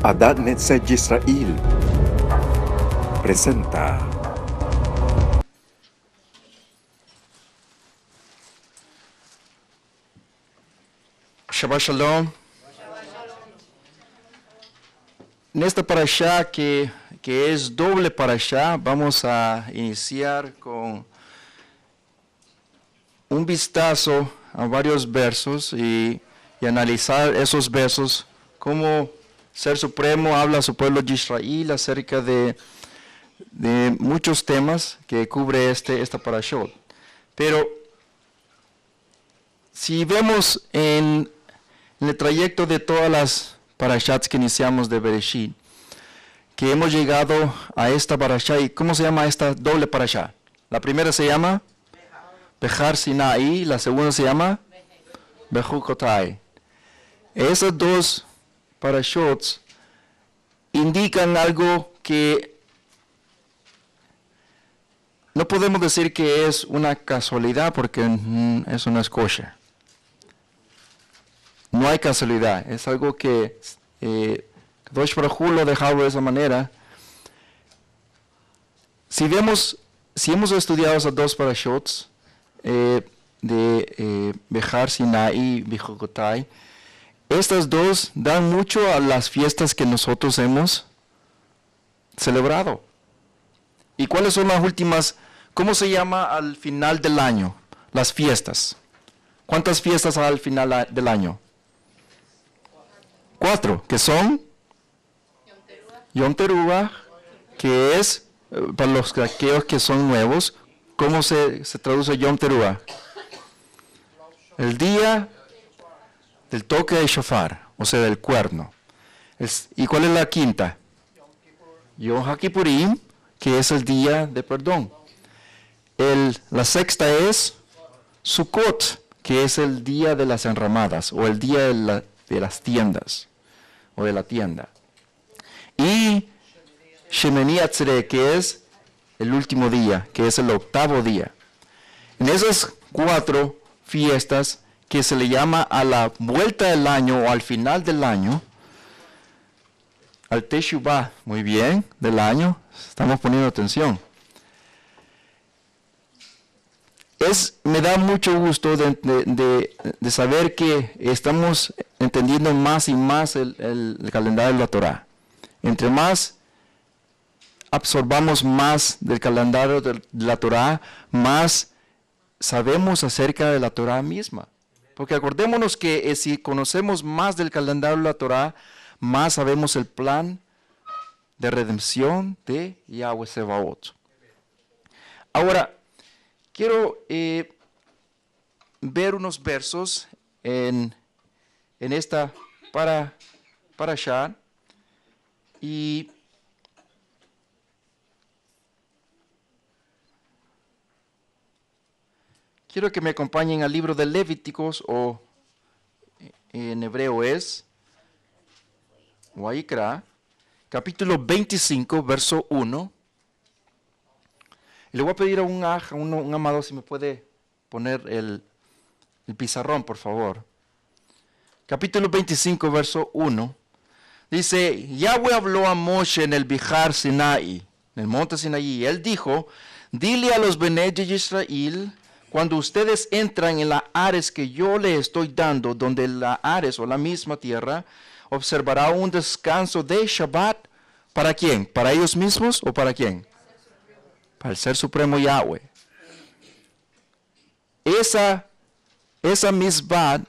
Adat Netzach Yisrael presenta Shabbat Shalom. En esta parashá que es doble parashá, vamos a iniciar con un vistazo a varios versos y analizar esos versos, cómo Ser Supremo habla a su pueblo de Israel acerca de muchos temas que cubre esta parashá. Pero si vemos en el trayecto de todas las parashats que iniciamos de Bereshit, que hemos llegado a esta parashá, ¿y cómo se llama esta doble parashá? La primera se llama Behar Sinai, la segunda se llama Bechukotai. Esas dos parashot indican algo que no podemos decir que es una casualidad, porque eso no es kosher. No hay casualidad, es algo que Kadosh Baruj Hu lo dejado de esa manera. Si hemos estudiado esas dos parashot de Behar Sinai y Bechukotai, estas dos dan mucho a las fiestas que nosotros hemos celebrado. ¿Y cuáles son las últimas? ¿Cómo se llama al final del año? Las fiestas. ¿Cuántas fiestas al final del año? 4, que son Yom Teruah, que es, para aquellos que son nuevos, ¿cómo se traduce Yom Teruah? El día del toque de shofar, o sea, del cuerno. ¿Y cuál es la quinta? Yom HaKippurim, que es el día de perdón. La sexta es Sukkot, que es el día de las enramadas, o el día de las tiendas, o de la tienda. Y Shemini Atzeret, que es el último día, que es el octavo día. En esas 4 fiestas que se le llama a la vuelta del año o al final del año, al Teshuvah, muy bien, del año, estamos poniendo atención. Me da mucho gusto de saber que estamos entendiendo más y más el calendario de la Torah. Entre más absorbamos más del calendario de la Torah, más sabemos acerca de la Torah misma. Porque acordémonos que si conocemos más del calendario de la Torah, más sabemos el plan de redención de Yahweh Sebaot. Ahora, quiero ver unos versos en esta parashá y quiero que me acompañen al libro de Levíticos, o en hebreo es Waikra, capítulo 25, verso 1. Le voy a pedir a un amado si me puede poner el pizarrón, por favor. Capítulo 25, verso 1. Dice, Yahweh habló a Moshe en el Behar Sinai, en el monte Sinaí. Él dijo, dile a los Bnei de Israel, cuando ustedes entran en la Ares que yo le estoy dando, donde la Ares o la misma tierra, observará un descanso de Shabbat. ¿Para quién? ¿Para ellos mismos o para quién? Para el Ser Supremo Yahweh. Esa misbad,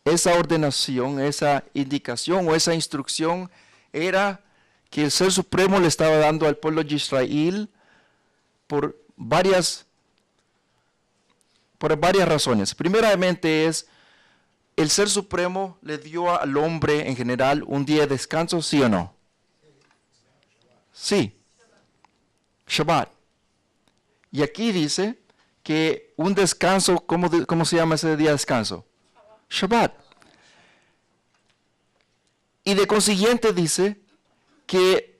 esa ordenación, esa indicación o esa instrucción era que el Ser Supremo le estaba dando al pueblo de Israel por varias razones. Primeramente el Ser Supremo le dio al hombre en general un día de descanso, ¿sí o no? Sí. Shabbat. Y aquí dice que un descanso, ¿cómo se llama ese día de descanso? Shabbat. Y de consiguiente dice que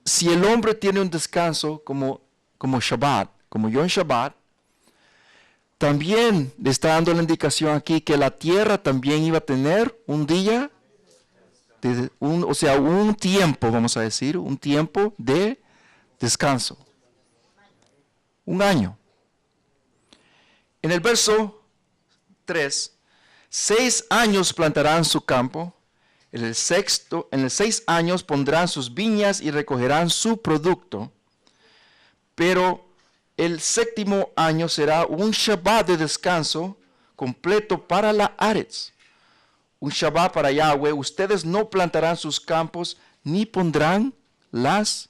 si el hombre tiene un descanso como Shabbat, como Yom Shabbat, también le está dando la indicación aquí que la tierra también iba a tener un día o sea, un tiempo, vamos a decir, un tiempo de descanso. Un año. En el verso 3, 6 años plantarán su campo, en el 6 años pondrán sus viñas y recogerán su producto, pero el 7º año será un Shabbat de descanso completo para la Aretz. Un Shabbat para Yahweh. Ustedes no plantarán sus campos ni pondrán los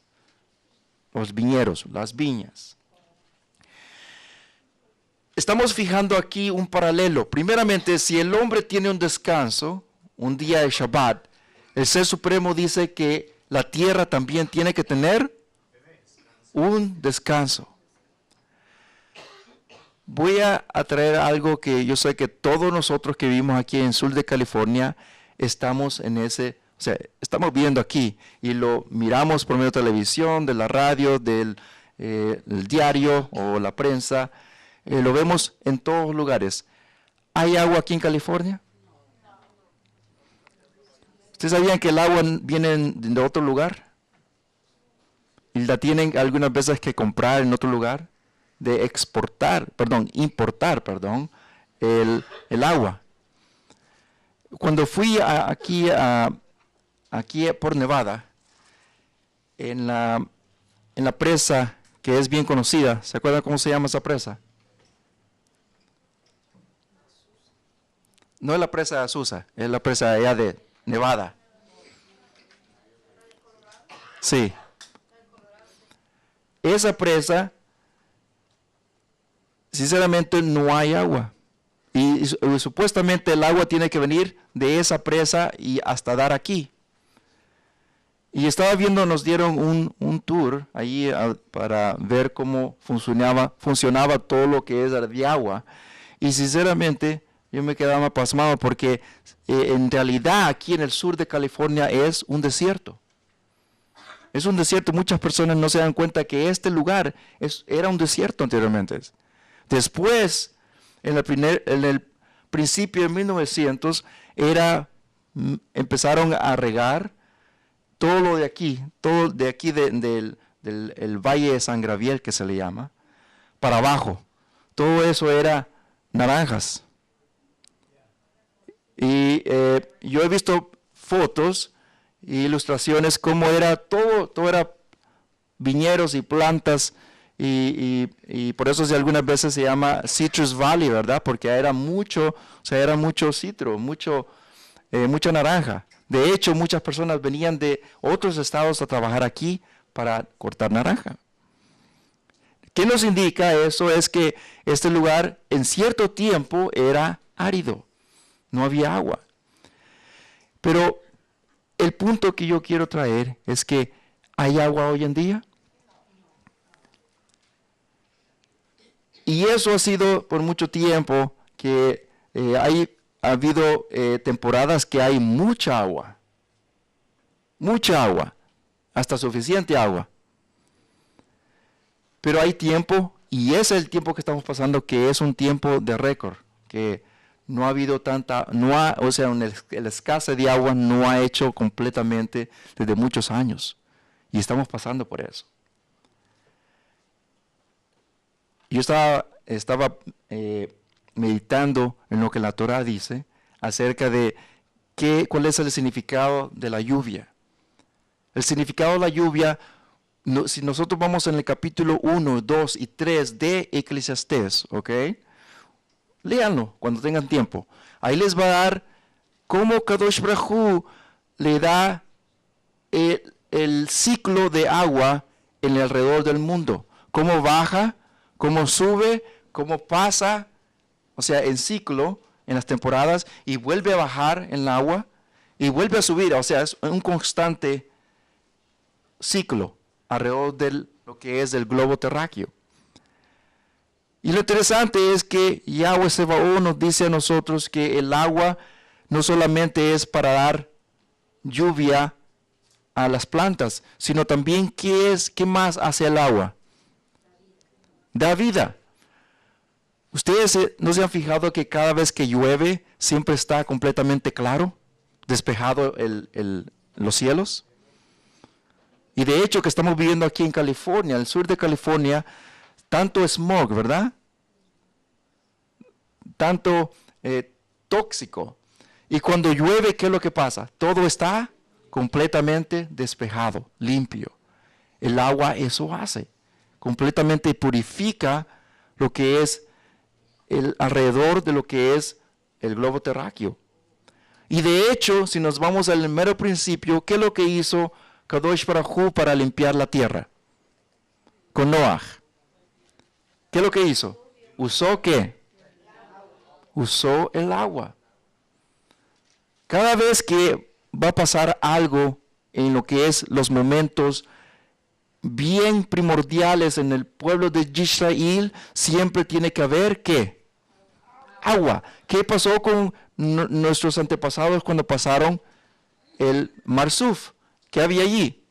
viñeros, las viñas. Estamos fijando aquí un paralelo. Primeramente, si el hombre tiene un descanso, un día de Shabbat, el Ser Supremo dice que la tierra también tiene que tener un descanso. Voy a traer algo que yo sé que todos nosotros que vivimos aquí en sur de California estamos en estamos viendo aquí y lo miramos por medio de televisión, de la radio, del diario o la prensa. Lo vemos en todos lugares. ¿Hay agua aquí en California? ¿Ustedes sabían que el agua viene de otro lugar? Y la tienen algunas veces que comprar en otro lugar, de importar el agua. Cuando fui aquí por Nevada, en la presa que es bien conocida, ¿se acuerdan cómo se llama esa presa? No es la presa de Azusa, es la presa allá de Nevada. Sí. Esa presa, sinceramente, no hay agua. Y supuestamente el agua tiene que venir de esa presa y hasta dar aquí. Y estaba viendo, nos dieron un tour ahí para ver cómo funcionaba todo lo que es de agua. Y sinceramente, yo me quedaba pasmado porque en realidad aquí en el sur de California es un desierto. Es un desierto. Muchas personas no se dan cuenta que este lugar era un desierto anteriormente. Después, en el principio de 1900, empezaron a regar todo de aquí del Valle de San Gabriel, que se le llama, para abajo. Todo eso era naranjas. Y yo he visto fotos e ilustraciones como era todo era viñedos y plantas y por eso algunas veces se llama Citrus Valley, ¿verdad? Porque era mucho citro, mucha naranja. De hecho, muchas personas venían de otros estados a trabajar aquí para cortar naranja. ¿Qué nos indica eso? Es que este lugar en cierto tiempo era árido. No había agua. Pero el punto que yo quiero traer es que ¿hay agua hoy en día? Y eso ha sido por mucho tiempo que ha habido temporadas que hay mucha agua, hasta suficiente agua. Pero hay tiempo, y ese es el tiempo que estamos pasando, que es un tiempo de récord, que no ha habido la escasez de agua no ha hecho completamente desde muchos años. Y estamos pasando por eso. Yo estaba meditando en lo que la Torah dice acerca de cuál es el significado de la lluvia. El significado de la lluvia, si nosotros vamos en el capítulo 1, 2 y 3 de Eclesiastés, ¿ok? Léanlo cuando tengan tiempo. Ahí les va a dar cómo Kadosh Baruj Hu le da el ciclo de agua en el alrededor del mundo. Cómo baja, cómo sube, cómo pasa, o sea, en ciclo, en las temporadas, y vuelve a bajar en el agua, y vuelve a subir. O sea, es un constante ciclo alrededor de lo que es el globo terráqueo. Y lo interesante es que Yahweh Sebaot nos dice a nosotros que el agua no solamente es para dar lluvia a las plantas, sino también ¿qué más hace el agua? Da vida. ¿Ustedes no se han fijado que cada vez que llueve siempre está completamente claro? despejado los cielos. Y de hecho que estamos viviendo aquí en California, el sur de California, tanto smog, ¿verdad? Tanto tóxico. Y cuando llueve, ¿qué es lo que pasa? Todo está completamente despejado, limpio. El agua eso hace. Completamente purifica lo que es alrededor de lo que es el globo terráqueo. Y de hecho, si nos vamos al mero principio, ¿qué es lo que hizo Kadosh Baruj Hu para limpiar la tierra? Con Noah. ¿Qué es lo que hizo? ¿Usó qué? Usó el agua. Cada vez que va a pasar algo en lo que es los momentos bien primordiales en el pueblo de Israel, siempre tiene que haber ¿qué? Agua. ¿Qué pasó con nuestros antepasados cuando pasaron el Mar Suf? ¿Qué había allí?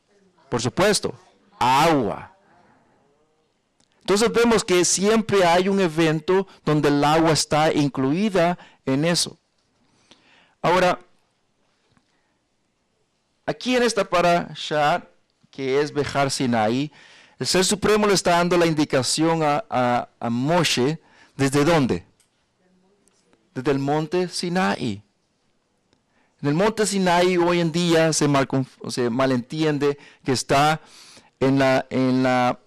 Por supuesto, agua. Entonces vemos que siempre hay un evento donde el agua está incluida en eso. Ahora, aquí en esta parasha, que es Bejar Sinai, el Ser Supremo le está dando la indicación a Moshe, ¿desde dónde? Desde el monte Sinai. En el monte Sinai hoy en día se malentiende que está en la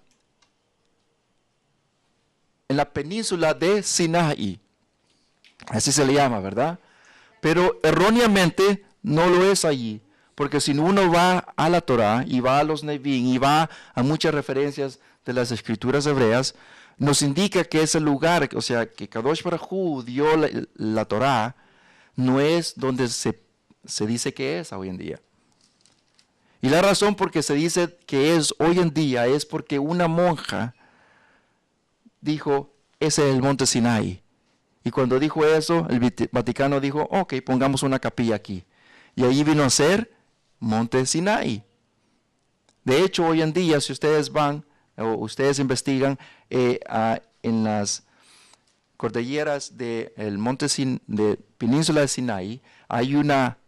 península de Sinaí. Así se le llama, ¿verdad? Pero erróneamente no lo es allí. Porque si uno va a la Torá y va a los Nevi'im y va a muchas referencias de las escrituras hebreas, nos indica que ese lugar, o sea, que Kadosh Baruj Hu dio la Torá, no es donde se dice que es hoy en día. Y la razón por que se dice que es hoy en día es porque una monja dijo, ese es el monte Sinai. Y cuando dijo eso, el Vaticano dijo, ok, pongamos una capilla aquí. Y ahí vino a ser monte Sinai. De hecho, hoy en día, si ustedes van, o ustedes investigan, en las cordilleras del monte de Península de Sinai, hay una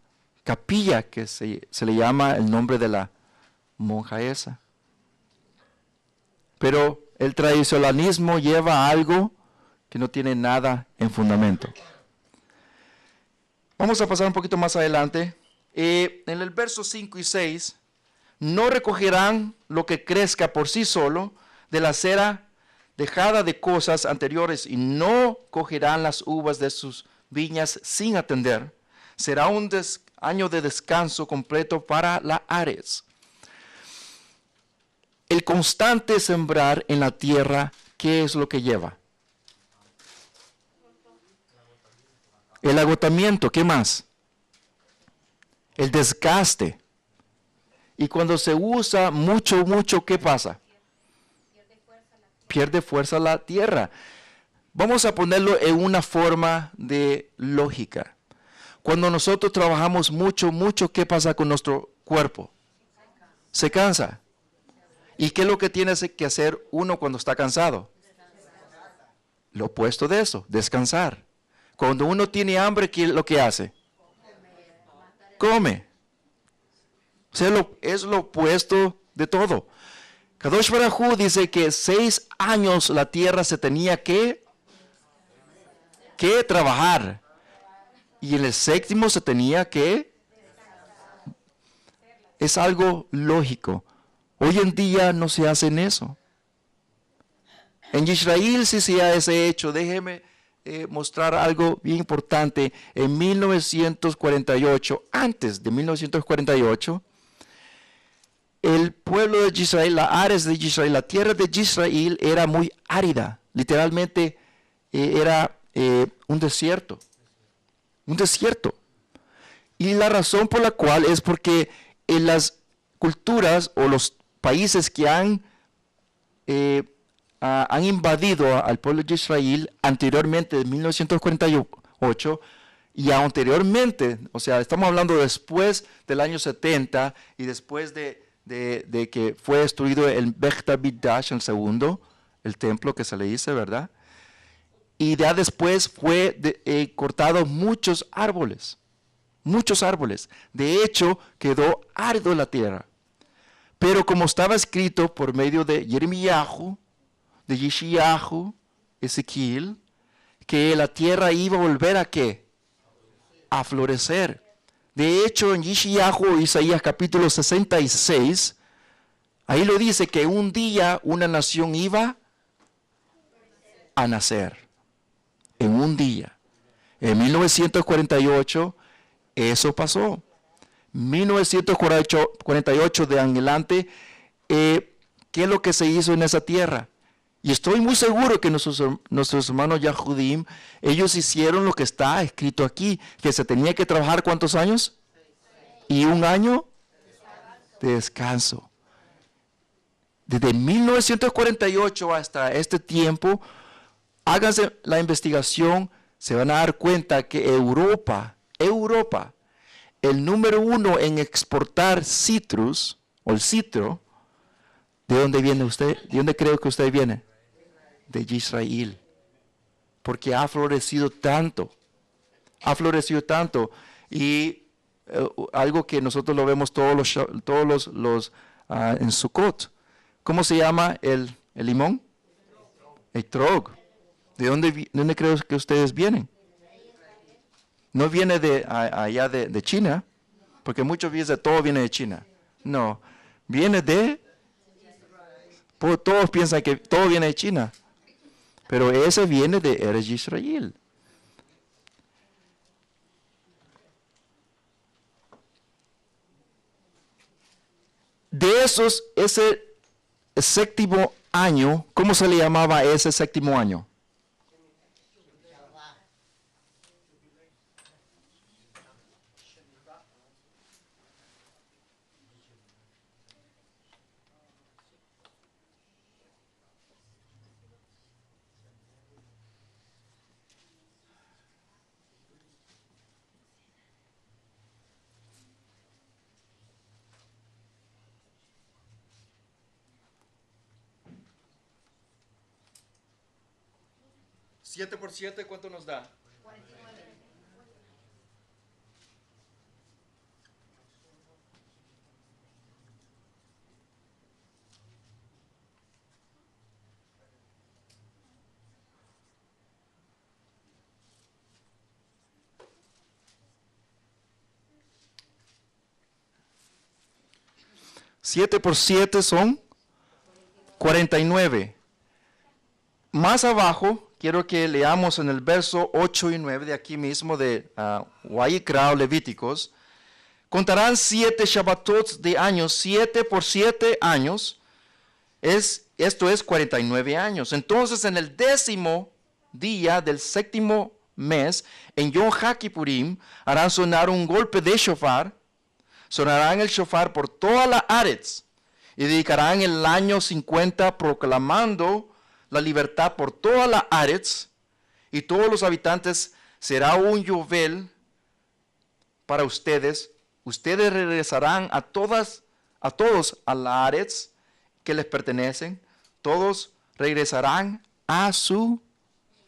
capilla que se le llama el nombre de la monja esa. Pero el tradicionalismo lleva a algo que no tiene nada en fundamento. Vamos a pasar un poquito más adelante. En el verso 5 y 6, no recogerán lo que crezca por sí solo de la cera dejada de cosas anteriores y no cogerán las uvas de sus viñas sin atender. Será un año de descanso completo para la Ares. El constante sembrar en la tierra, ¿qué es lo que lleva? El agotamiento, ¿qué más? El desgaste. Y cuando se usa mucho, ¿qué pasa? Pierde fuerza la tierra. Vamos a ponerlo en una forma de lógica. Cuando nosotros trabajamos mucho, ¿qué pasa con nuestro cuerpo? Se cansa. ¿Y qué es lo que tiene que hacer uno cuando está cansado? Lo opuesto de eso, descansar. Cuando uno tiene hambre, ¿qué es lo que hace? Come. O sea, es lo opuesto de todo. Kadosh Baruj Hu dice que 6 años la tierra se tenía que trabajar. Y en el 7º se tenía que... Es algo lógico. Hoy en día no se hace eso. En Israel sí se ha ese hecho. Déjeme mostrar algo bien importante. En 1948, antes de 1948, el pueblo de Israel, la Ares de Israel, la tierra de Israel era muy árida. Literalmente era un desierto. Un desierto. Y la razón por la cual es porque en las culturas o los países que han invadido al pueblo de Israel anteriormente de 1948 y anteriormente, o sea, estamos hablando después del año 70 y después de que fue destruido el Beit HaMikdash, el segundo, el templo que se le dice, ¿verdad? Y ya después fue cortado muchos árboles. muchos árboles. De hecho, quedó árido la tierra. Pero como estaba escrito por medio de Jeremiyahu, de Yeshayahu, Ezequiel, que la tierra iba a volver a ¿qué? A florecer. De hecho, en Yeshayahu, Isaías capítulo 66, ahí lo dice que un día una nación iba a nacer. En un día. En 1948, eso pasó. 1948 de adelante, ¿qué es lo que se hizo en esa tierra? Y estoy muy seguro que nuestros hermanos Yahudim, ellos hicieron lo que está escrito aquí, que se tenía que trabajar ¿cuántos años? Y un año de descanso. Desde 1948 hasta este tiempo, háganse la investigación, se van a dar cuenta que Europa, el número 1 en exportar citrus, o el citro, ¿de dónde viene usted? ¿De dónde creo que usted viene? De Israel. Porque ha florecido tanto. Ha florecido tanto. Y algo que nosotros lo vemos todos los en Sukkot. ¿Cómo se llama el limón? El trog. ¿De dónde creo que ustedes vienen? No viene de allá de China, porque muchos dicen que todo viene de China. No, viene de... Todos piensan que todo viene de China, pero ese viene de Eretz Israel. De ese séptimo año, ¿cómo se le llamaba ese séptimo año? ¿7 por 7 cuánto nos da? 49. Siete por 7 son 49. Más abajo, quiero que leamos en el verso 8 y 9 de aquí mismo de Wayikra o Levíticos. Contarán 7 Shabbatot de años, 7 por 7 años. Esto es 49 años. Entonces, en el 10º día del 7º mes, en Yom HaKippurim, harán sonar un golpe de shofar. Sonarán el shofar por toda la Aretz y dedicarán el año 50 proclamando la libertad por toda la Aretz, y todos los habitantes será un Yovel para ustedes. Ustedes regresarán a todos a la Aretz que les pertenecen. Todos regresarán a su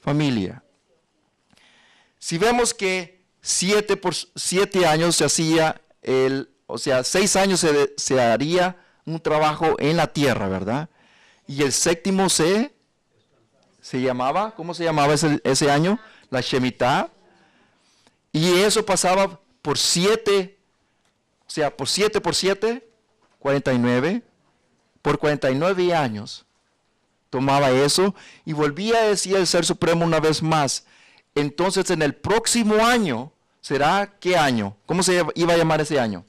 familia. Si vemos que 7 por 7 años se hacía 6 años se haría un trabajo en la tierra, ¿verdad? Y el séptimo se llamaba, ¿cómo se llamaba ese año? La Shemitah. Y eso pasaba por 7, por 7 por 7, 49. Por 49 años tomaba eso y volvía a decir el Ser Supremo una vez más. Entonces en el próximo año, ¿será qué año? ¿Cómo se iba a llamar ese año?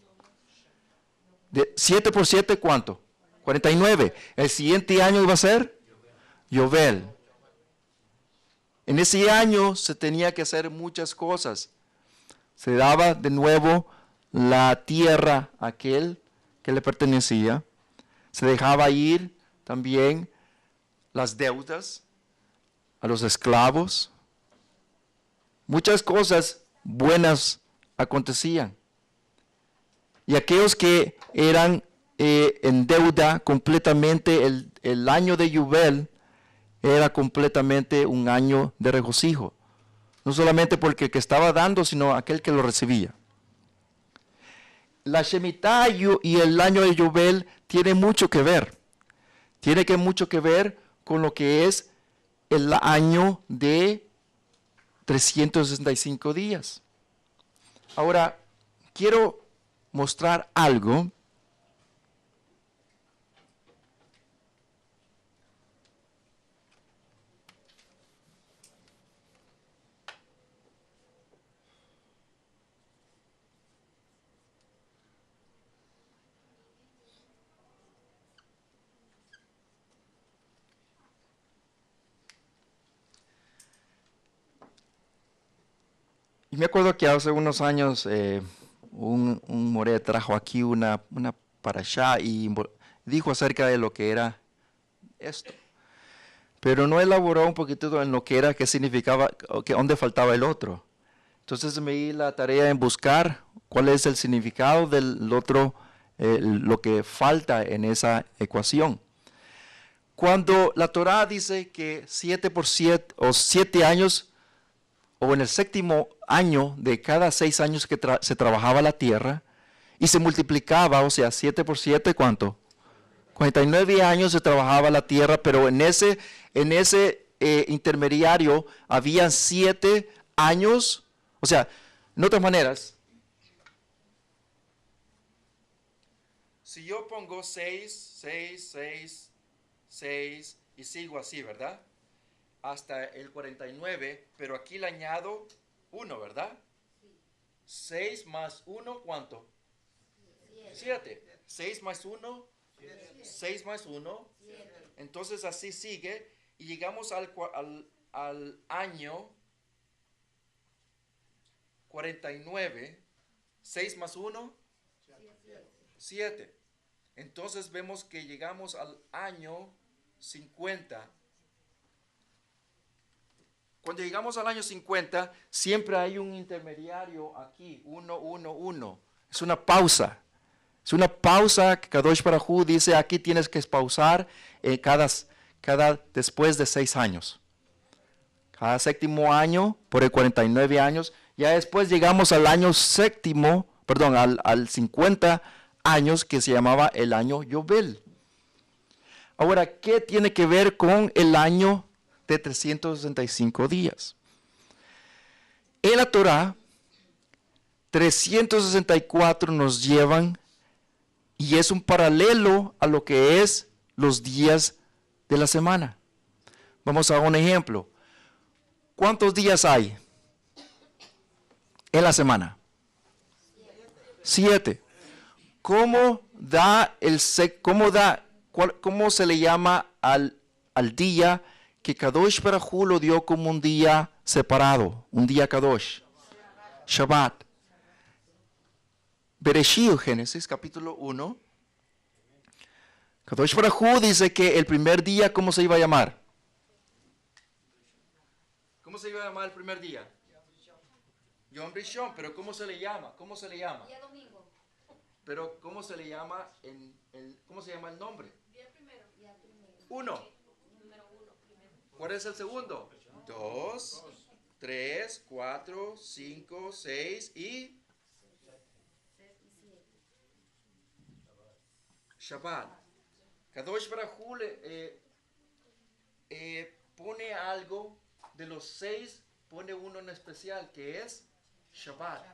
De 7 por 7, ¿cuánto? 49. El siguiente año iba a ser Yovel. En ese año se tenía que hacer muchas cosas. Se daba de nuevo la tierra a aquel que le pertenecía. Se dejaba ir también las deudas a los esclavos. Muchas cosas buenas acontecían. Y aquellos que eran en deuda completamente, el año de Yubel era completamente un año de regocijo. No solamente porque el que estaba dando, sino aquel que lo recibía. la Shemitah y el año de Yobel tiene mucho que ver. Tiene mucho que ver con lo que es el año de 365 días. Ahora, quiero mostrar algo. Y me acuerdo que hace unos años un moré trajo aquí una parashá y dijo acerca de lo que era esto. Pero no elaboró un poquito en lo que era, qué significaba, que dónde faltaba el otro. Entonces me di la tarea en buscar cuál es el significado del otro, lo que falta en esa ecuación. Cuando la Torá dice que 7 por 7 o 7 años, o en el séptimo año de cada 6 años que se trabajaba la tierra, y se multiplicaba, o sea, 7 por 7, ¿cuánto? 49 años se trabajaba la tierra, pero en ese intermediario habían 7 años, o sea, en otras maneras, si yo pongo 6, 6, 6, 6 y sigo así, ¿verdad? Hasta el 49, pero aquí le añado 1, ¿verdad? 6 más 1, ¿cuánto? 7. 6 más 1, 6 más 1. Entonces así sigue y llegamos al año 49. 6 más 1, 7. Entonces vemos que llegamos al año 50. Cuando llegamos al año 50, siempre hay un intermediario aquí, 1, 1, 1. Es una pausa. Es una pausa que Kadosh Baruj Hu dice, aquí tienes que pausar después de 6 años. Cada séptimo año, por el 49 años. Ya después llegamos al año séptimo, perdón, al 50 años que se llamaba el año Yobel. Ahora, ¿qué tiene que ver con el año de 365 días? En la Torá, 364 nos llevan y es un paralelo a lo que es los días de la semana. Vamos a un ejemplo. ¿Cuántos días hay en la semana? 7. ¿Cómo se le llama al día que Kadosh Baruj Hu lo dio como un día separado, un día Kadosh? Shabbat. Bereshit, Génesis capítulo 1. Kadosh Baruj Hu dice que el primer día, ¿cómo se iba a llamar? ¿Cómo se iba a llamar el primer día? Yom Rishon, pero ¿cómo se le llama? ¿Cómo se le llama? Día domingo. Pero ¿cómo se le llama cómo se llama el nombre? Día primero. Día primero. 1. Número 1 primero. ¿Cuál es el segundo? 2, 3, 4, 5, 6 y 6 y 7. Shabbat. Kadosh Baruj Hu pone algo de los 6, pone uno en especial que es Shabbat.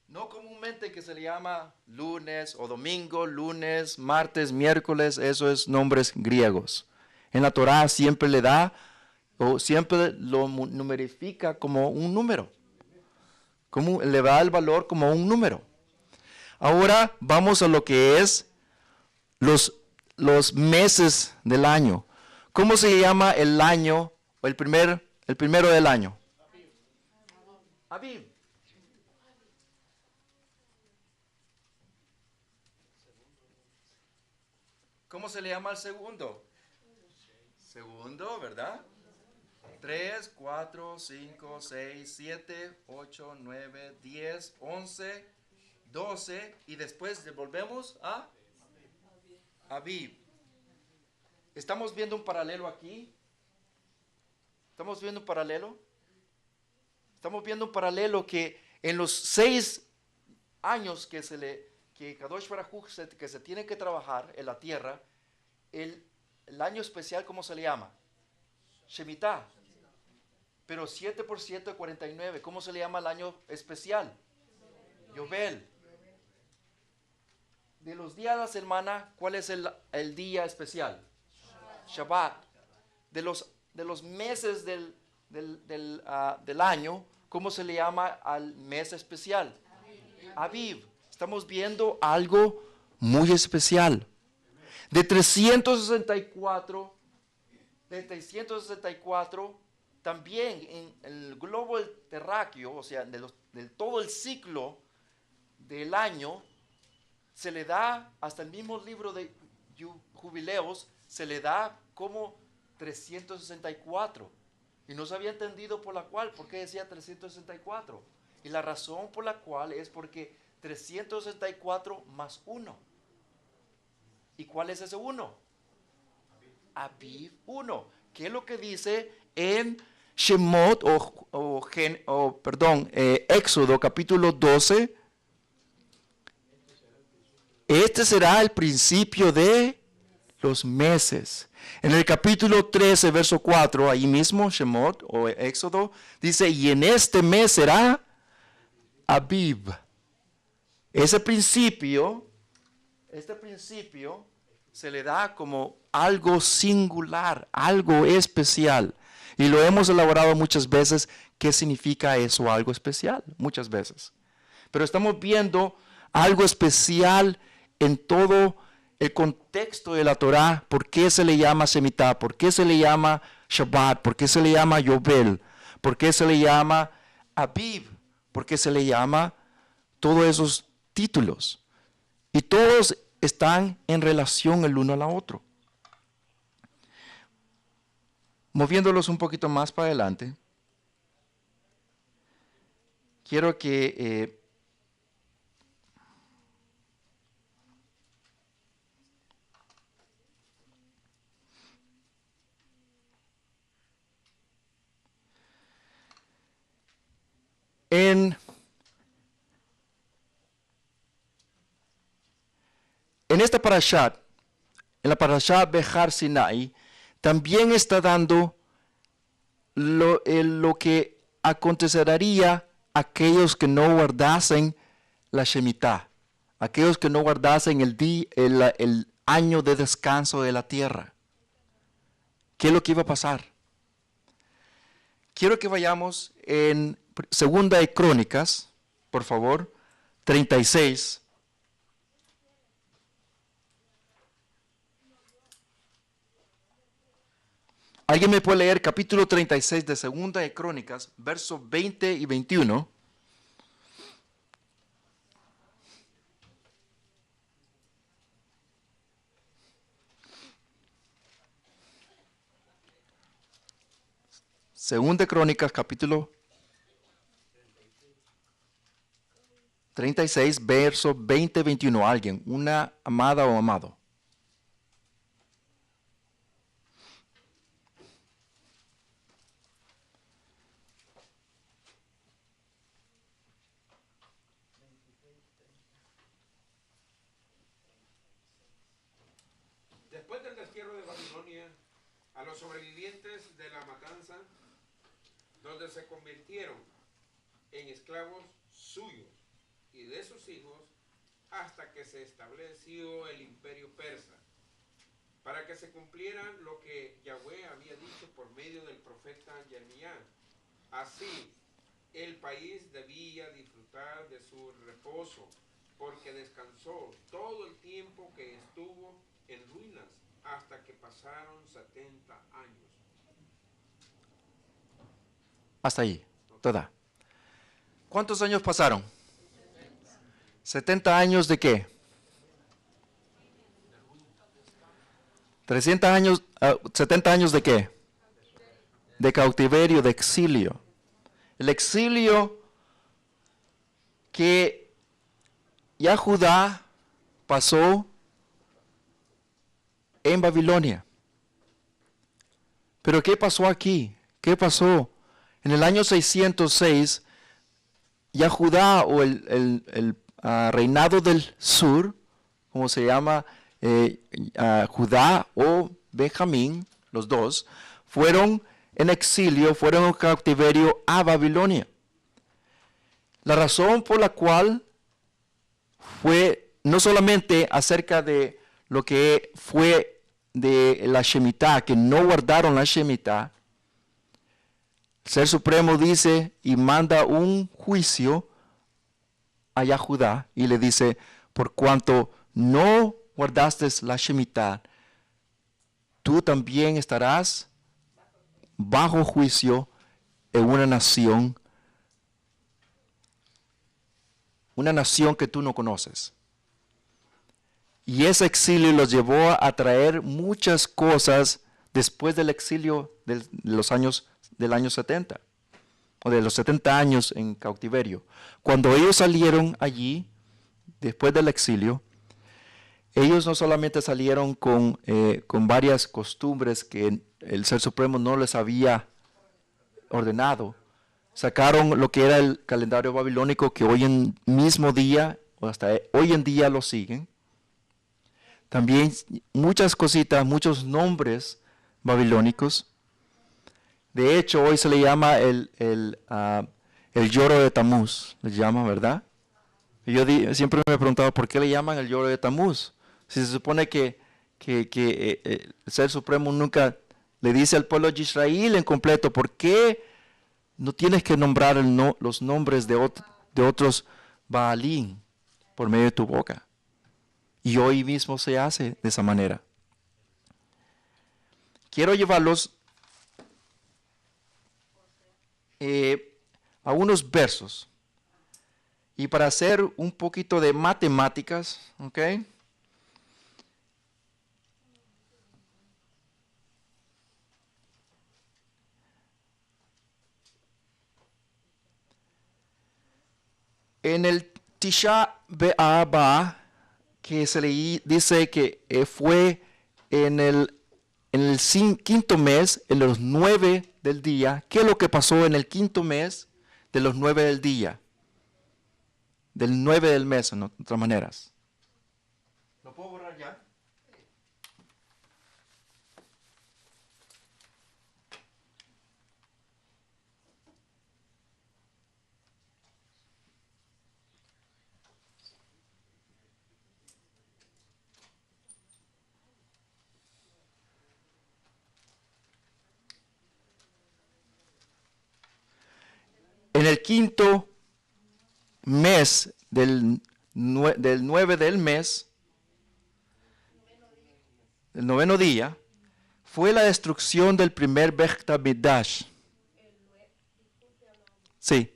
No comúnmente que se le llama lunes o domingo, lunes, martes, miércoles, eso es nombres griegos. En la Torá siempre le da o siempre lo numerifica como un número. Le da el valor como un número. Ahora vamos a lo que es los meses del año. ¿Cómo se llama el año o el primero del año? Aviv. ¿Cómo se le llama al segundo? Segundo, ¿verdad? 3, 4, 5, 6, 7, 8, 9, 10, 11, 12 y después volvemos a Aviv. ¿Estamos viendo un paralelo aquí? ¿Estamos viendo un paralelo? Estamos viendo un paralelo que en los 6 años que Kadosh Baruj Hu que se tiene que trabajar en la tierra, el año especial, ¿cómo se le llama? Shemitah. Pero 7 por 7, 49. ¿Cómo se le llama el año especial? Yobel. De los días de la semana, ¿cuál es el día especial? Shabbat. De los meses del año, ¿cómo se le llama al mes especial? Aviv. Estamos viendo algo muy especial. De 364, también en el globo terráqueo, o sea, de todo el ciclo del año, se le da, hasta el mismo libro de jubileos, se le da como 364. Y no se había entendido por qué decía 364. Y la razón por la cual es porque 364 más 1. ¿Y cuál es ese 1? Aviv 1. ¿Qué es lo que dice en Shemot Éxodo capítulo 12? Este será el principio de los meses. En el capítulo 13, verso 4, ahí mismo, Shemot o Éxodo, dice, y en este mes será Aviv. Este principio se le da como algo singular, algo especial. Y lo hemos elaborado muchas veces. ¿Qué significa eso, algo especial? Muchas veces. Pero estamos viendo algo especial en todo el contexto de la Torah. ¿Por qué se le llama Shemitah? ¿Por qué se le llama Shabbat? ¿Por qué se le llama Yobel? ¿Por qué se le llama Aviv? ¿Por qué se le llama todos esos títulos? Y todos están en relación el uno al otro. Moviéndolos un poquito más para adelante, quiero que en esta parashat, en la parashat Behar Sinai, también está dando lo que acontecería a aquellos que no guardasen la Shemitah, aquellos que no guardasen el año de descanso de la tierra. ¿Qué es lo que iba a pasar? Quiero que vayamos en Segunda de Crónicas, por favor, 36. ¿Alguien me puede leer capítulo 36 de Segunda de Crónicas, versos 20 y 21? Segunda de Crónicas, capítulo 36, versos 20 y 21. ¿Alguien? ¿Una amada o amado? Después del destierro de Babilonia, a los sobrevivientes de la matanza, donde se convirtieron en esclavos suyos y de sus hijos, hasta que se estableció el imperio persa, para que se cumpliera lo que Yahweh había dicho por medio del profeta Jeremías. Así, el país debía disfrutar de su reposo, porque descansó todo el tiempo que estuvo en ruinas, hasta que pasaron 70 años. Hasta ahí, toda. ¿Cuántos años pasaron? 70 años de qué? 300 años, 70 años de qué? De cautiverio, de exilio. El exilio que ya Judá pasó en Babilonia. Pero ¿qué pasó aquí? ¿Qué pasó? En el año 606, ya Judá o reinado del sur, como se llama Judá o Benjamín, los dos, fueron en exilio, fueron en cautiverio a Babilonia. La razón por la cual fue no solamente acerca de lo que fue de la Shemitah, que no guardaron la Shemitah, el Ser Supremo dice y manda un juicio a Judá y le dice, por cuanto no guardaste la Shemitah, tú también estarás bajo juicio en una nación que tú no conoces. Y ese exilio los llevó a traer muchas cosas después del exilio del año 70, o de los 70 años en cautiverio. Cuando ellos salieron allí, después del exilio, ellos no solamente salieron con varias costumbres que el Ser Supremo no les había ordenado, sacaron lo que era el calendario babilónico que hoy en mismo día, o hasta hoy en día lo siguen. También muchas cositas, muchos nombres babilónicos. De hecho, hoy se le llama el lloro de Tamuz, le llama, ¿verdad? Y yo siempre me he preguntado por qué le llaman el lloro de Tamuz. Si se supone que el Ser Supremo nunca le dice al pueblo de Israel en completo, ¿por qué no tienes que nombrar los nombres de otros Baalín por medio de tu boca? Y hoy mismo se hace de esa manera. Quiero llevarlos a unos versos. Y para hacer un poquito de matemáticas, ¿ok? En el Tisha B'Av, que se le dice que fue en el quinto mes, en los 9 del día. ¿Qué es lo que pasó en el quinto mes de los 9 del día? Del 9 del mes, en otras maneras. ¿Lo puedo borrar ya? En el quinto mes del 9 del mes, el noveno día, fue la destrucción del primer Beit HaMikdash. Sí.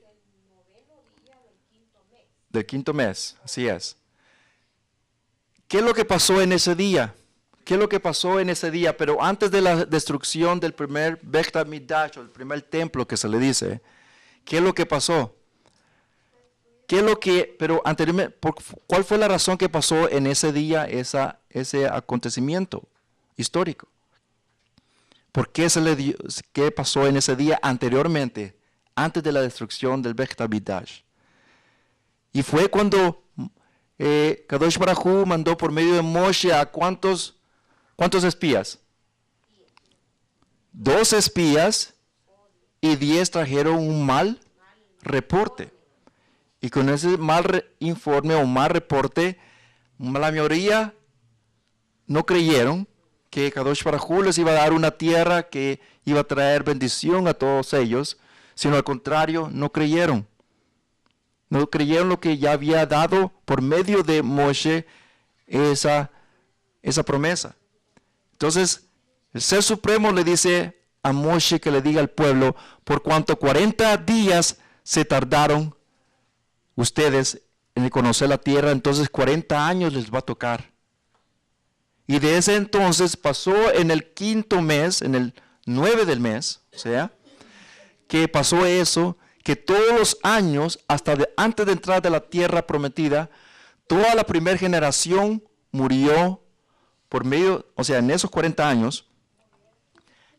Del quinto mes, así es. ¿Qué es lo que pasó en ese día? ¿Qué es lo que pasó en ese día? Pero antes de la destrucción del primer Beit HaMikdash, o el primer templo que se le dice, ¿qué es lo que pasó? ¿Qué es lo que, pero anteriormente, cuál fue la razón que pasó en ese día ese acontecimiento histórico? ¿Por qué qué pasó en ese día anteriormente, antes de la destrucción del Beit HaMikdash? Y fue cuando Kadosh Baruj Hu mandó por medio de Moshe a ¿cuántos espías? 2 espías y 10 trajeron un mal reporte. Y con ese mal informe o mal reporte, la mayoría no creyeron que Kadosh Baruj Hu les iba a dar una tierra que iba a traer bendición a todos ellos, sino al contrario, no creyeron. No creyeron lo que ya había dado por medio de Moshe esa promesa. Entonces, el Ser Supremo le dice a Moshe que le diga al pueblo, por cuanto 40 días se tardaron ustedes en conocer la tierra, entonces 40 años les va a tocar. Y de ese entonces pasó en el quinto mes, en el 9 del mes, o sea, que pasó eso, que todos los años, antes de entrar de la tierra prometida, toda la primera generación murió por medio, o sea, en esos 40 años,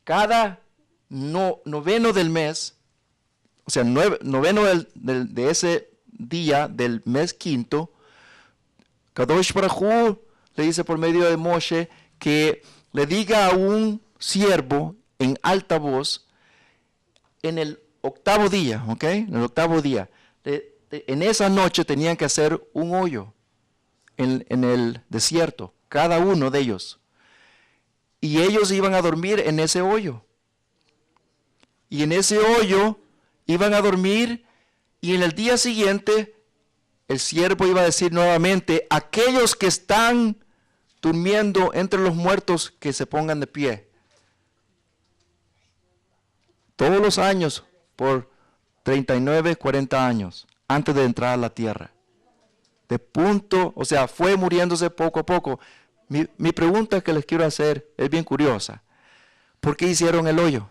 cada noveno del mes, o sea, noveno de ese día del mes quinto, Kadosh Baruj Hu le dice por medio de Moshe que le diga a un siervo en alta voz en el octavo día, ¿ok? En el octavo día. En esa noche tenían que hacer un hoyo en el desierto, cada uno de ellos. Y ellos iban a dormir en ese hoyo. Y en ese hoyo iban a dormir y en el día siguiente el siervo iba a decir nuevamente, aquellos que están durmiendo entre los muertos que se pongan de pie. Todos los años, por 39, 40 años, antes de entrar a la tierra. De punto, o sea, fue muriéndose poco a poco. Mi pregunta que les quiero hacer es bien curiosa. ¿Por qué hicieron el hoyo?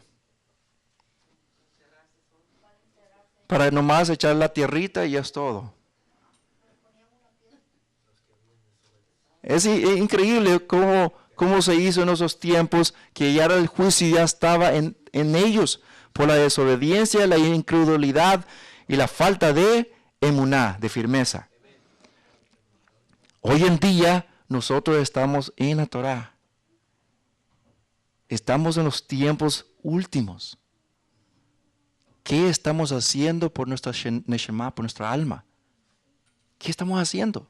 Para nomás echar la tierrita y ya es todo. Es increíble cómo se hizo en esos tiempos, que ya el juicio ya estaba en ellos por la desobediencia, la incredulidad y la falta de emuná, de firmeza. Hoy en día nosotros estamos en la Torá. Estamos en los tiempos últimos. ¿Qué estamos haciendo por nuestra neshama, por nuestra alma? ¿Qué estamos haciendo?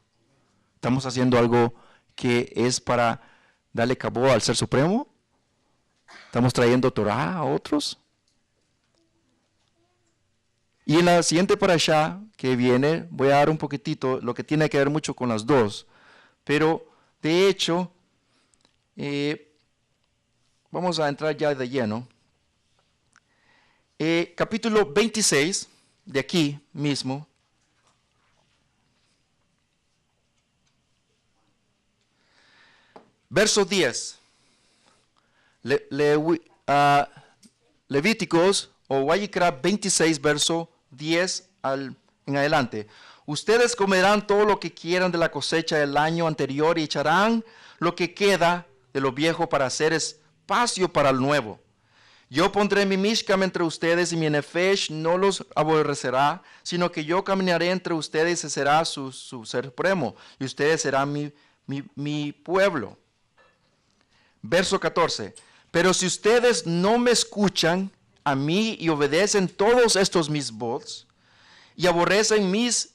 ¿Estamos haciendo algo que es para darle cabo al Ser Supremo? ¿Estamos trayendo Torah a otros? Y en la siguiente parashá que viene, voy a dar un poquitito, lo que tiene que ver mucho con las dos. Pero, de hecho, vamos a entrar ya de lleno. Capítulo 26, de aquí mismo. Verso 10. Levíticos o Vayikra 26, verso 10 en adelante. Ustedes comerán todo lo que quieran de la cosecha del año anterior y echarán lo que queda de lo viejo para hacer espacio para el nuevo. Yo pondré mi mishkam entre ustedes y mi nefesh no los aborrecerá, sino que yo caminaré entre ustedes y será su ser supremo, y ustedes serán mi pueblo. Verso 14. Pero si ustedes no me escuchan a mí y obedecen todos estos mis votos, y aborrecen mis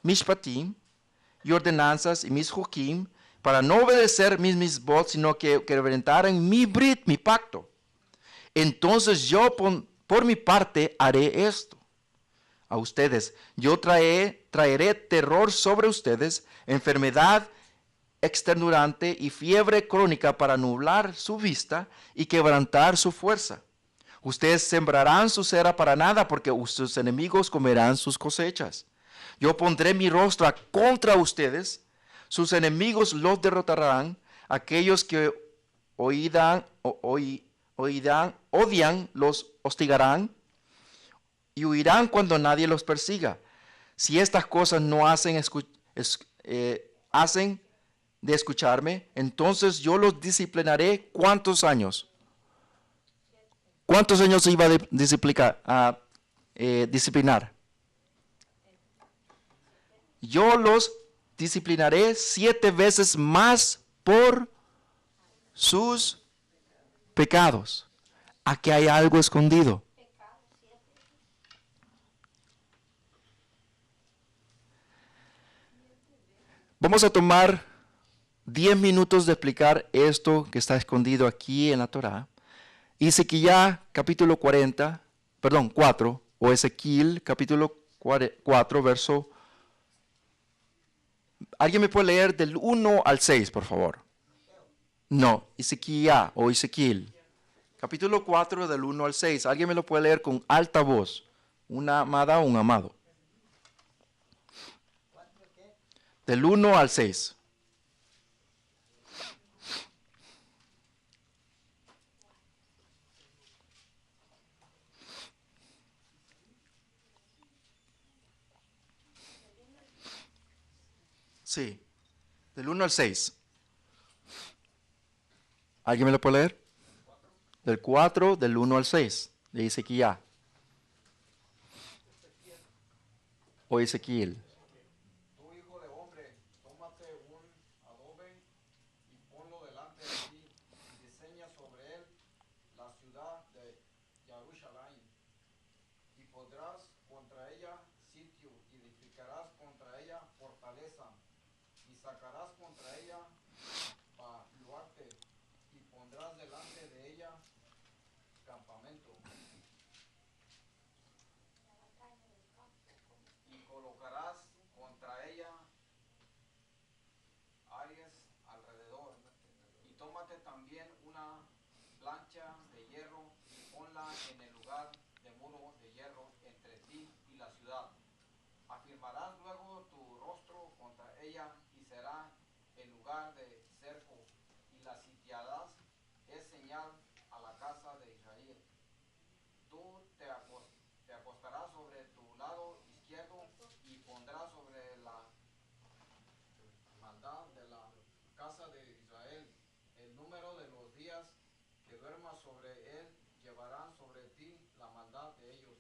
mishpatim y ordenanzas y mis jokim, para no obedecer mis votos, sino que quebrantaren mi brit, mi pacto, entonces yo por mi parte haré esto a ustedes. Yo traeré terror sobre ustedes, enfermedad extenuante y fiebre crónica para nublar su vista y quebrantar su fuerza. Ustedes sembrarán su cera para nada, porque sus enemigos comerán sus cosechas. Yo pondré mi rostro contra ustedes, sus enemigos los derrotarán, aquellos que odian los hostigarán y huirán cuando nadie los persiga. Si estas cosas no hacen de escucharme, entonces yo los disciplinaré. ¿Cuántos años? ¿Cuántos años iba a disciplinar? Yo los disciplinaré 7 veces más por sus pecados. Aquí hay algo escondido. Vamos a tomar 10 minutos de explicar esto que está escondido aquí en la Torá. Ezequiel capítulo 4, o Ezequiel capítulo 4, verso. ¿Alguien me puede leer del 1 al 6, por favor? No, Ezequiel o Ezequiel. Capítulo 4 del 1 al 6. ¿Alguien me lo puede leer con alta voz? Una amada o un amado. Del 1 al 6. Sí, del 1 al 6. ¿Alguien me lo puede leer? Del 4, del 1 al 6. Le dice que ya. O Ezequiel. Tú, hijo de hombre, tómate un sacarás contra ella a Luarte y pondrás delante de ella campamento y colocarás contra ella áreas alrededor. Y tómate también una plancha de hierro y ponla en el lugar de muro de hierro entre ti y la ciudad. Afirmarás luego tu rostro contra ella y será en lugar de cerco y la sitiarás. Es señal a la casa de Israel. Tú te acostarás sobre tu lado izquierdo y pondrás sobre la maldad de la casa de Israel el número de los días que duermas sobre él, llevarán sobre ti la maldad de ellos.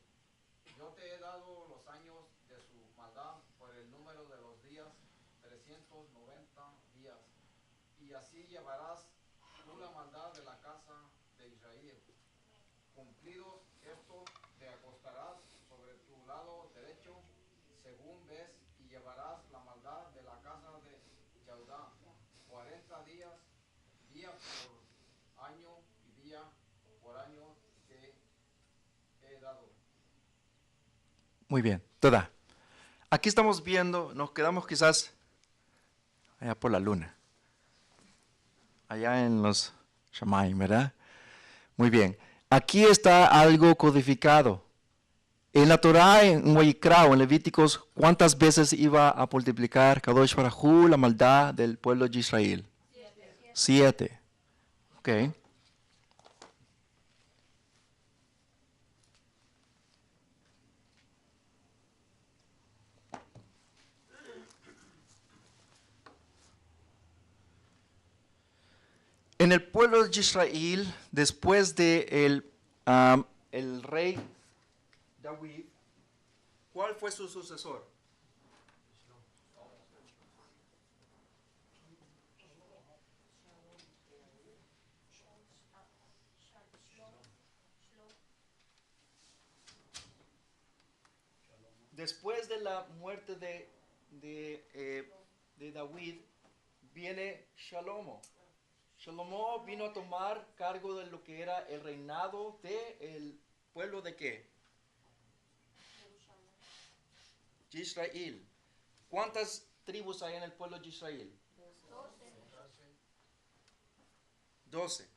Yo te he dado los años de su maldad por el número de los días, 390 días. Y así llevarás tú la maldad de la casa de Israel. Cumplidos estos, te acostarás sobre tu lado derecho, según ves, y llevarás la maldad de la casa de Judá. 40 días, día por año y día por año te he dado. Muy bien, toda. Aquí estamos viendo, nos quedamos quizás allá por la luna, allá en los Shamayim, ¿verdad? Muy bien. Aquí está algo codificado. En la Torah, en Vayikra, en Levíticos, ¿cuántas veces iba a multiplicar Kadosh Baruj Hu la maldad del pueblo de Israel? 7. Ok. En el pueblo de Israel, después de el rey David, ¿cuál fue su sucesor? Después de la muerte de David, viene Shalomo. Shalomo vino a tomar cargo de lo que era el reinado del pueblo de qué? De Israel. ¿Cuántas tribus hay en el pueblo de Israel? 12.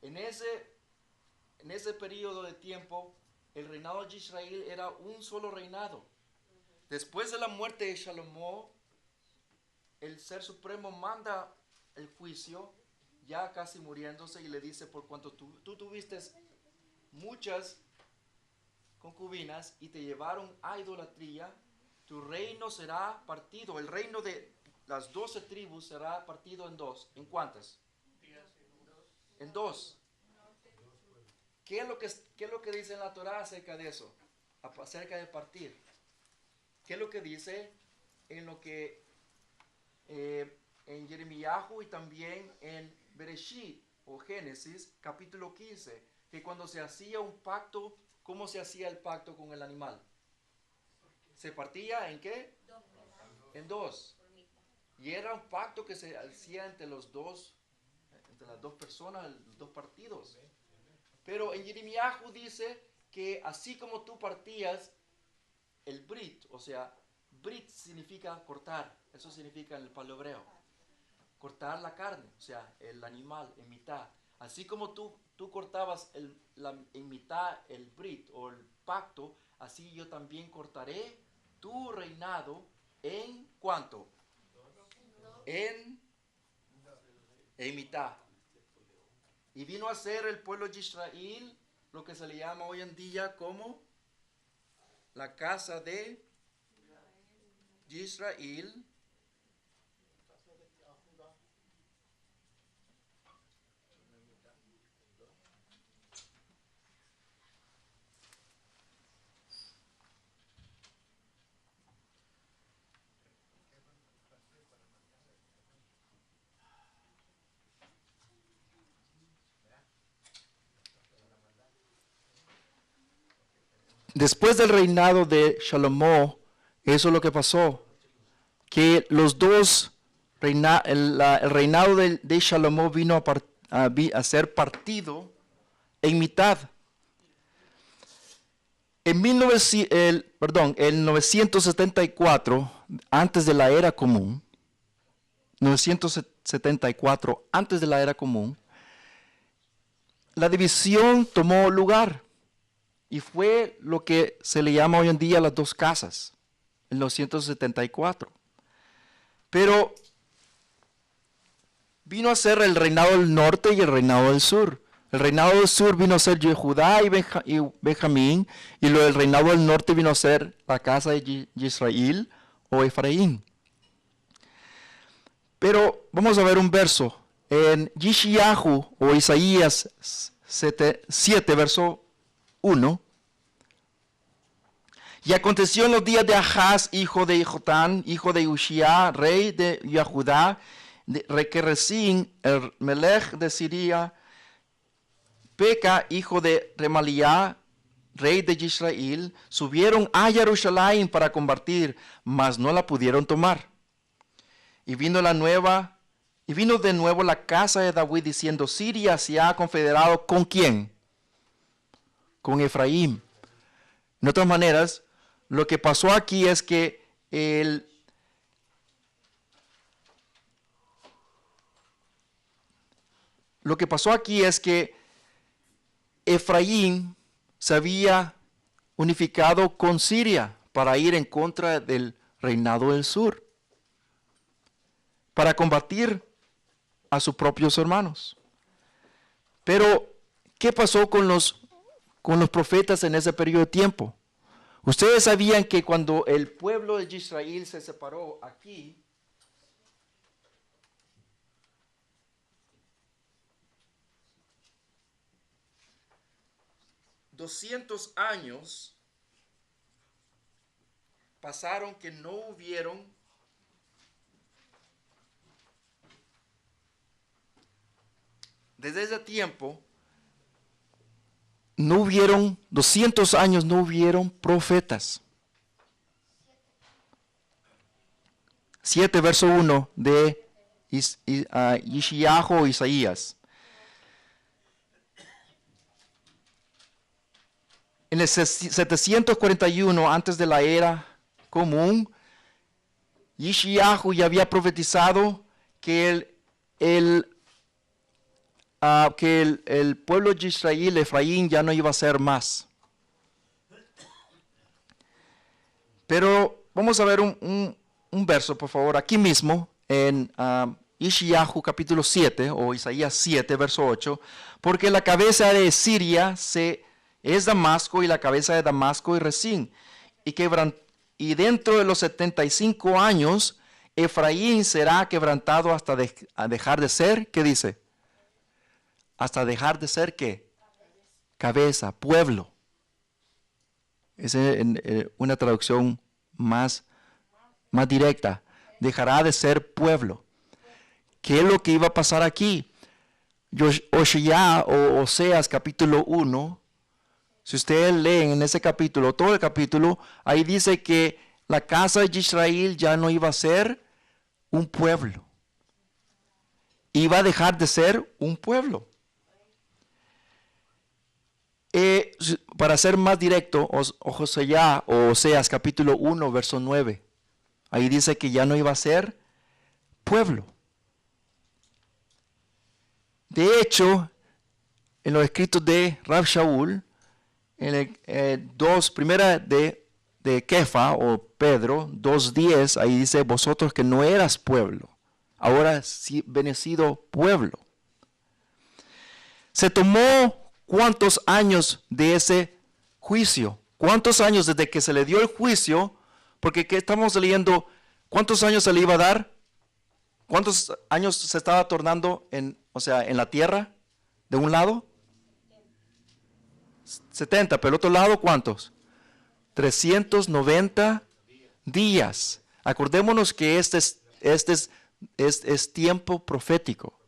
En ese periodo de tiempo, el reinado de Israel era un solo reinado. Después de la muerte de Shalomo, el Ser Supremo manda el juicio, ya casi muriéndose, y le dice: por cuanto tú tuviste muchas concubinas y te llevaron a idolatría, tu reino será partido. El reino de las 12 tribus será partido en dos. ¿En cuántas? En dos. ¿Qué es lo que dice en la Torah acerca de eso? Acerca de partir. ¿Qué es lo que dice en lo que en Jeremiyahu y también en Bereshit o Génesis capítulo 15, que cuando se hacía un pacto, ¿cómo se hacía el pacto con el animal? ¿Se partía en qué? En dos. Y era un pacto que se hacía entre las dos personas, los dos partidos. Pero en Jeremiyahu dice que así como tú partías el brit, o sea, brit significa cortar, eso significa en el palo hebreo, cortar la carne, o sea, el animal en mitad. Así como tú cortabas en mitad el brit o el pacto, así yo también cortaré tu reinado en ¿cuánto? En mitad. Y vino a ser el pueblo de Israel lo que se le llama hoy en día como la casa de Israel. Después del reinado de Shalomo, eso es lo que pasó, que los dos el reinado de Salomón vino a ser partido en mitad. En 974, antes de la era común, 974, antes de la era común, la división tomó lugar y fue lo que se le llama hoy en día las dos casas, en 974. Pero vino a ser el reinado del norte y el reinado del sur. El reinado del sur vino a ser Judá y Benjamín, y luego el reinado del norte vino a ser la casa de Israel o Efraín. Pero vamos a ver un verso en Yeshayahu o Isaías 7, verso 1. Y aconteció en los días de Ahaz, hijo de Jotán, hijo de Ushia, rey de Judá, que Rezín, el melech de Siria, Peca, hijo de Remaliah, rey de Israel, subieron a Jerusalén para combatir, mas no la pudieron tomar. Y vino de nuevo la casa de David diciendo, Siria se ha confederado ¿con quién? Con Efraín. En otras maneras, lo que pasó aquí es que Efraín se había unificado con Siria para ir en contra del reinado del sur, para combatir a sus propios hermanos. Pero, ¿qué pasó con los profetas en ese periodo de tiempo? Ustedes sabían que cuando el pueblo de Israel se separó aquí, $200 años pasaron que no hubieron desde ese tiempo, 200 años no hubieron profetas. 7 verso 1 de Yeshayahu o Isaías. En el 741 antes de la era común, Yeshayahu ya había profetizado que el pueblo de Israel, Efraín, ya no iba a ser más. Pero vamos a ver un verso, por favor, aquí mismo, en Yeshayahu capítulo 7, o Isaías 7, verso 8, porque la cabeza de Siria es Damasco, y la cabeza de Damasco es Rezín, y dentro de los 75 años, Efraín será quebrantado hasta dejar de ser, ¿qué dice? Hasta dejar de ser, ¿qué? Cabeza, pueblo. Esa es una traducción más directa. Dejará de ser pueblo. ¿Qué es lo que iba a pasar aquí? Oseas capítulo 1, si ustedes leen en ese capítulo, todo el capítulo, ahí dice que la casa de Israel ya no iba a ser un pueblo. Iba a dejar de ser un pueblo. Para ser más directo, Oseas capítulo 1, verso 9. Ahí dice que ya no iba a ser pueblo. De hecho, en los escritos de Rab Shaul, en primera de Kefa o Pedro 2:10, ahí dice, vosotros que no eras pueblo, ahora sí bendecido pueblo. Se tomó ¿cuántos años de ese juicio? ¿Cuántos años desde que se le dio el juicio? Porque ¿qué estamos leyendo? ¿Cuántos años se le iba a dar? ¿Cuántos años se estaba tornando en la tierra? ¿De un lado? 70, pero el otro lado, ¿cuántos? 390 días. Acordémonos que este es tiempo profético.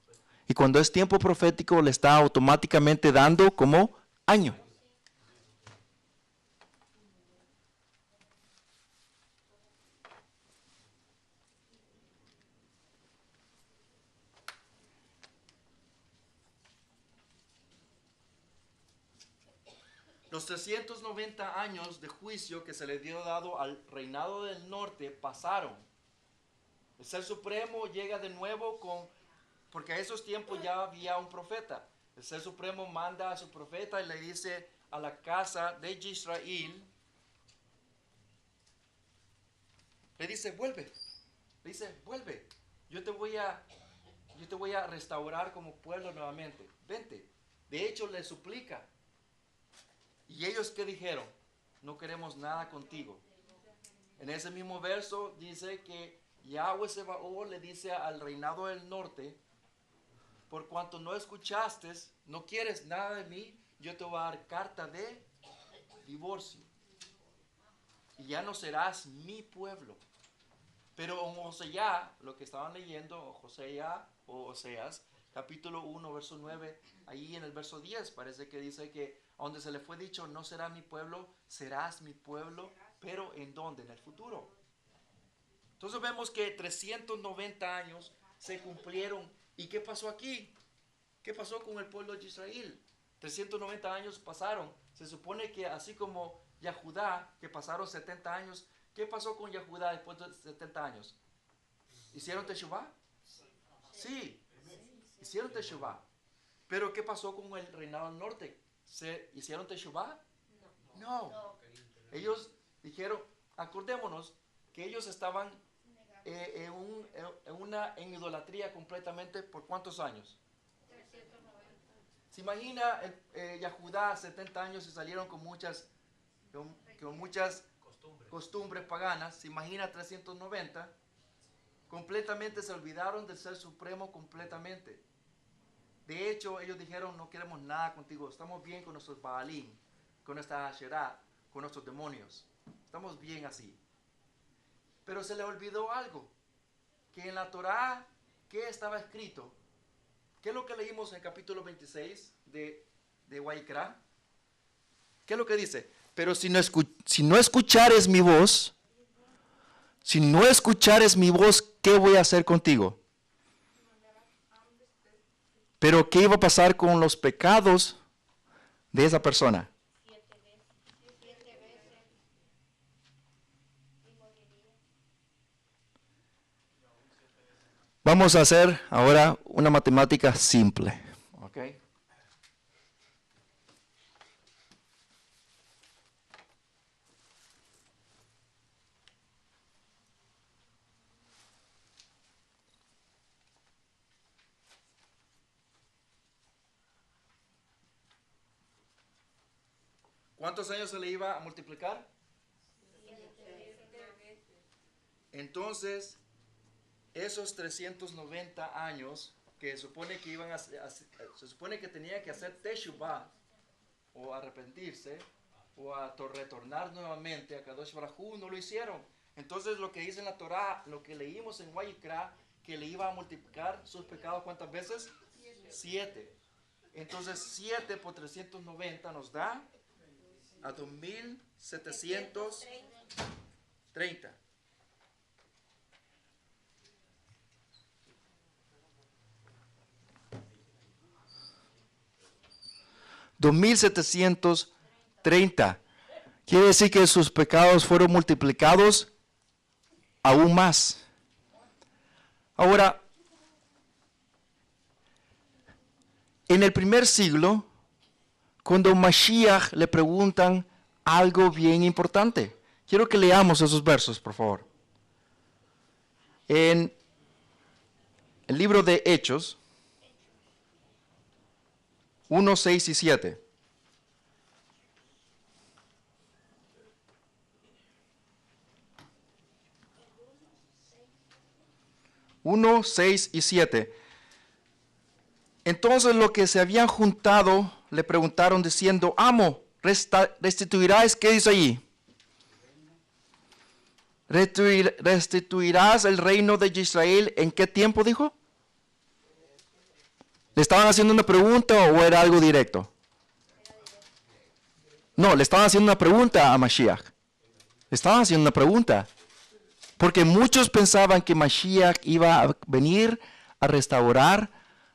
Y cuando es tiempo profético, le está automáticamente dando como año. Los 390 años de juicio que se le dio dado al reinado del norte pasaron. El Ser Supremo llega de nuevo porque a esos tiempos ya había un profeta. El Ser Supremo manda a su profeta y le dice a la casa de Israel, le dice, vuelve. Le dice, vuelve. Yo te voy a restaurar como pueblo nuevamente. Vente. De hecho, le suplica. ¿Y ellos qué dijeron? No queremos nada contigo. En ese mismo verso dice que Yahweh Sebaot le dice al reinado del norte, por cuanto no escuchaste, no quieres nada de mí, yo te voy a dar carta de divorcio. Y ya no serás mi pueblo. Pero en Oseas, lo que estaban leyendo, Oseas, capítulo 1, verso 9, ahí en el verso 10, parece que dice que donde se le fue dicho, no será mi pueblo, serás mi pueblo, pero ¿en dónde? En el futuro. Entonces vemos que 390 años se cumplieron. ¿Y qué pasó aquí? ¿Qué pasó con el pueblo de Israel? 390 años pasaron. Se supone que así como Yahudá, que pasaron 70 años, ¿qué pasó con Yahudá después de 70 años? ¿Hicieron Teshuvah? Sí, hicieron Teshuvah. Pero ¿qué pasó con el reinado del norte? ¿Se hicieron Teshuvah? No. Ellos dijeron, acordémonos que ellos estaban en idolatría completamente por ¿cuántos años? 390. ¿Se imagina Yahudá 70 años y salieron con muchas costumbres paganas? ¿Se imagina 390? Completamente se olvidaron del Ser Supremo completamente. De hecho, ellos dijeron, no queremos nada contigo, estamos bien con nuestros Baalim, con nuestra Asherah, con nuestros demonios. Estamos bien así. Pero se les olvidó algo, que en la Torá, ¿qué estaba escrito? ¿Qué es lo que leímos en el capítulo 26 de Waikra? ¿Qué es lo que dice? Pero si no escuchares mi voz, ¿qué voy a hacer contigo? Pero ¿qué iba a pasar con los pecados de esa persona? 7 veces. Y moriría. Vamos a hacer ahora una matemática simple. ¿Ok? ¿Cuántos años se le iba a multiplicar? 7 veces. Entonces, esos 390 años que supone que se supone que tenía que hacer Teshuvah o arrepentirse o a retornar nuevamente a Kadosh Baruj Hu, no lo hicieron. Entonces, lo que dice en la Torá, lo que leímos en Wayikra, que le iba a multiplicar sus pecados, ¿cuántas veces? 7. Entonces, 7 por 390 nos da a 2730. $2,730. Quiere decir que sus pecados fueron multiplicados aún más. Ahora, en el primer siglo, cuando Mashiach le preguntan algo bien importante, quiero que leamos esos versos, por favor. En el libro de Hechos, 1, 6 y 7. 1, 6 y 7. Entonces los que se habían juntado le preguntaron diciendo, amo, ¿restituirás? ¿Qué dice allí? ¿Restituirás el reino de Israel en qué tiempo dijo? ¿Le estaban haciendo una pregunta o era algo directo? No, le estaban haciendo una pregunta a Mashiach. Le estaban haciendo una pregunta. Porque muchos pensaban que Mashiach iba a venir a restaurar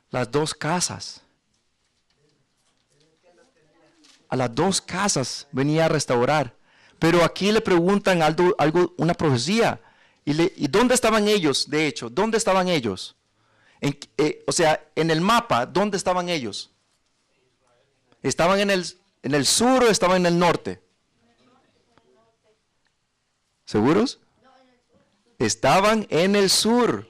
las dos casas. a las dos casas venía a restaurar. Pero aquí le preguntan algo, una profecía. ¿Y dónde estaban ellos, de hecho? ¿Dónde estaban ellos? O sea, en el mapa, ¿dónde estaban ellos? ¿Estaban en el sur o estaban en el norte? ¿Seguros? Estaban en el sur.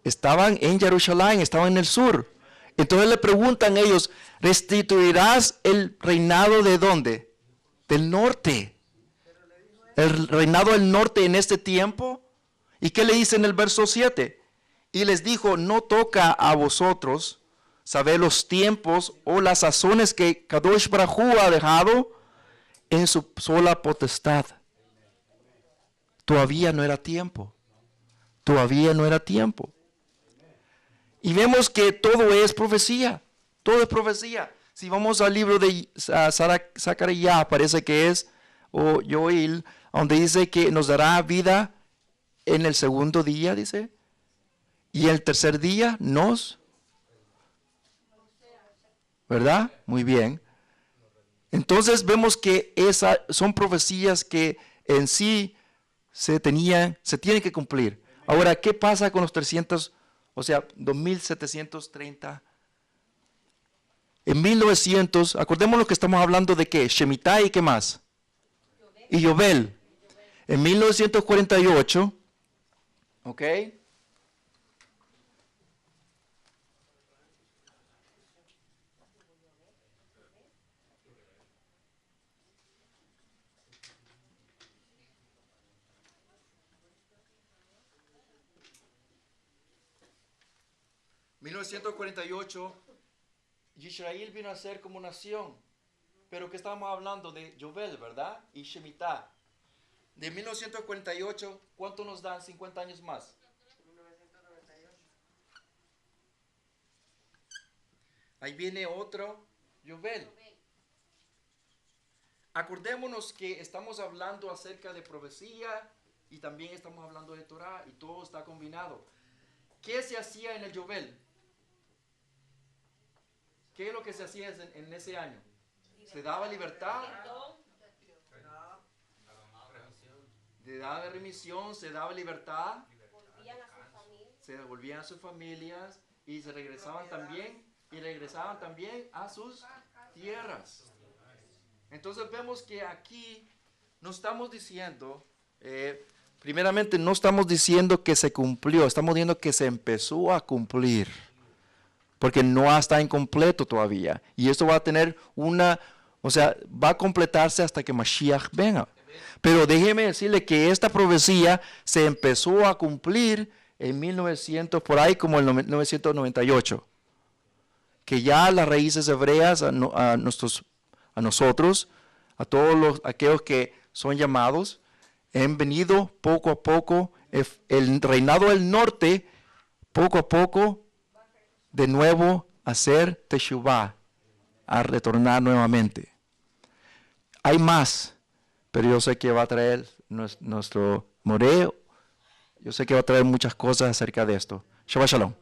Estaban en Jerusalén, estaban en el sur. Entonces le preguntan ellos, ¿restituirás el reinado de dónde? Del norte. El reinado del norte en este tiempo. ¿Y qué le dice en el verso 7? Y les dijo, no toca a vosotros saber los tiempos o las sazones que Kadosh Baruj Hu ha dejado en su sola potestad. Todavía no era tiempo. Todavía no era tiempo. Y vemos que todo es profecía. Todo es profecía. Si vamos al libro de Zacarías, parece que es, o Joel, donde dice que nos dará vida en el segundo día, dice. Y el tercer día ¿verdad? Muy bien. Entonces vemos que esas son profecías que en sí se tienen que cumplir. Ahora, ¿qué pasa con los 2730? En 1900, acordémonos que estamos hablando de qué, Shemitah y qué más. Y Yobel. En 1948, ¿ok? En 1948, Israel vino a ser como nación. Pero que estamos hablando de Yobel, ¿verdad? Y Shemitah. De 1948, ¿cuánto nos dan 50 años más? 1998. Ahí viene otro Yobel. Acordémonos que estamos hablando acerca de profecía y también estamos hablando de Torah y todo está combinado. ¿Qué se hacía en el Yobel? ¿Qué es lo que se hacía en ese año? Se daba libertad, se daba remisión, se daba libertad, se devolvían a sus familias y se regresaban también a sus tierras. Entonces vemos que aquí no estamos diciendo, primeramente no estamos diciendo que se cumplió, estamos diciendo que se empezó a cumplir. Porque no está incompleto todavía. Y esto va a tener va a completarse hasta que Mashiach venga. Pero déjeme decirle que esta profecía se empezó a cumplir en 1900, por ahí como en 1998. Que ya las raíces hebreas, a nosotros, a todos aquellos que son llamados, han venido poco a poco, el reinado del norte, poco a poco, de nuevo hacer teshuvah, a retornar nuevamente. Hay más, pero yo sé que va a traer nuestro Moré, yo sé que va a traer muchas cosas acerca de esto. Shabbat Shalom.